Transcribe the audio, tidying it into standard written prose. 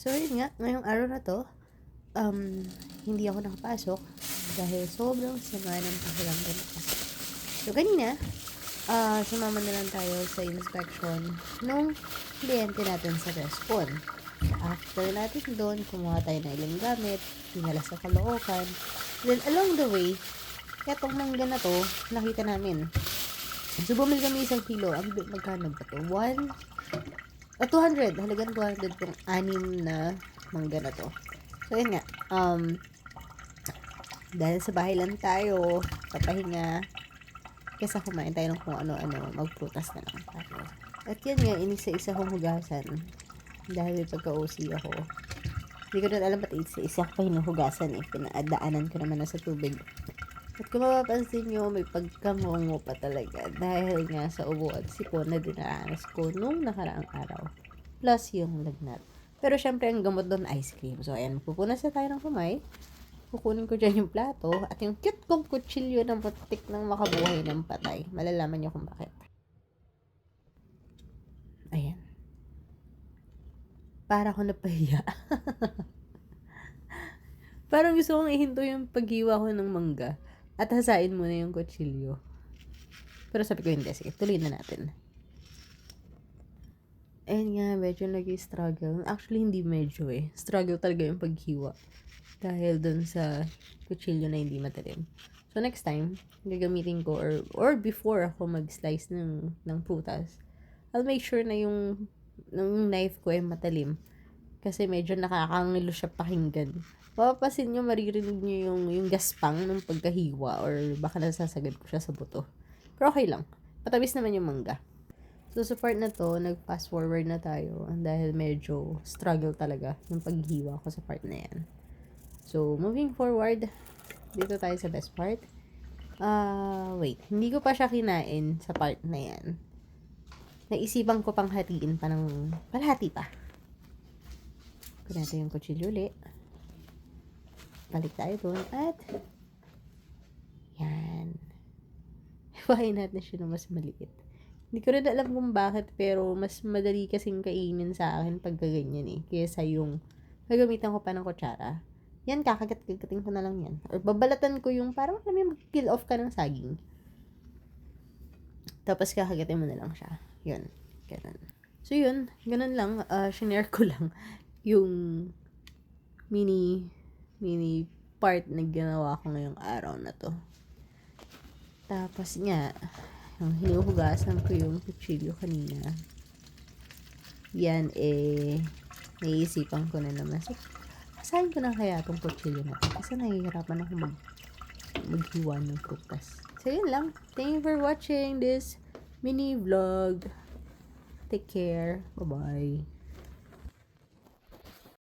So, yun nga, ngayong araw na to, hindi ako nakapasok dahil sobrang sama ng pakiramdam ko. So, kanina, sumama na lang tayo sa inspection nung kliyente natin sa Respon. After natin doon, kumuha tayo ng ilang gamit, dinala sa Caloocan. Then, along the way, etong mangga na to, nakita namin. So, bumili kami 1 kilo. Ang magkano ba to? 200. Halagang 200 tong 6 na mangga na to. So, yun nga. Dahil sa bahay lang tayo, papahinga, kesa kumain tayo ng kung ano-ano, magprutas na lang tayo. At yan nga, inisa-isa kong hugasan. Dahil may pagka-OC ako. Hindi ko na alam ba't isa-isa ko pa hinuhugasan eh. Pinaadaanan ko naman na sa tubig. At kung mapapansin nyo, may pagkamungo pa talaga. Dahil nga sa ubo at sipon na dinaranas ko nung nakaraang araw. Plus yung lagnat. Pero syempre, ang gamot doon, ice cream. So, ayan, pupunas na tayo ng kamay. Kukunin ko dyan yung plato. At yung cute kong kutsilyo ng patik ng makabuhay ng patay. Malalaman nyo kung bakit. Ayan. Para ko napahiya. Parang gusto kong ihinto yung paghiwa ko ng mangga. At hasain muna yung kutsilyo. Pero sabi ko hindi. Sige, tuloy na natin. Ayun nga, medyo nag-struggle. Actually, hindi medyo eh. Struggle talaga yung paghiwa. Dahil dun sa kutsilyo na hindi matalim. So, next time, gagamitin ko or before ako mag-slice ng prutas, I'll make sure na yung knife ko ay matalim. Kasi medyo nakakangilo siya pakinggan. Mapapasin nyo, maririnig nyo yung gaspang ng pagkahiwa or baka nasasagad ko siya sa buto. Pero okay lang. Patabis naman yung mangga. So, sa part na to, nag-fast forward na tayo dahil medyo struggle talaga yung paghiwa ko sa part na yan. So, moving forward, dito tayo sa best part. Wait. Hindi ko pa siya kinain sa part na yan. Naisipan ko pang hatiin pa ng palahati pa. Kunin natin yung kutsilyo ulit. Balik tayo doon at yan. Hiwain natin siya ng mas maliit. Hindi ko rin alam kung bakit pero mas madali kasing kainin sa akin pagka ganyan eh. Kaysa yung gagamitan ko pa ng kutsara. Yan, kakagat-kagating ko na lang yan. Or babalatan ko yung parang alam yung mag-peel off ka ng saging. Tapos kakagatin mo na lang siya. Yun. Ganun. So yun. Ganun lang. Shinare ko lang yung mini part na ginawa ko ngayong araw na to. Tapos nga, yung hinuhugasan ko yung kutsilyo kanina. Yan naisipan ko na naman. So, asahin ko na kaya itong kutsilyo na to. Kasi nahihirapan ako maghiwa ng prutas. So, yun lang. Thank you for watching this mini vlog. Take care. Bye-bye.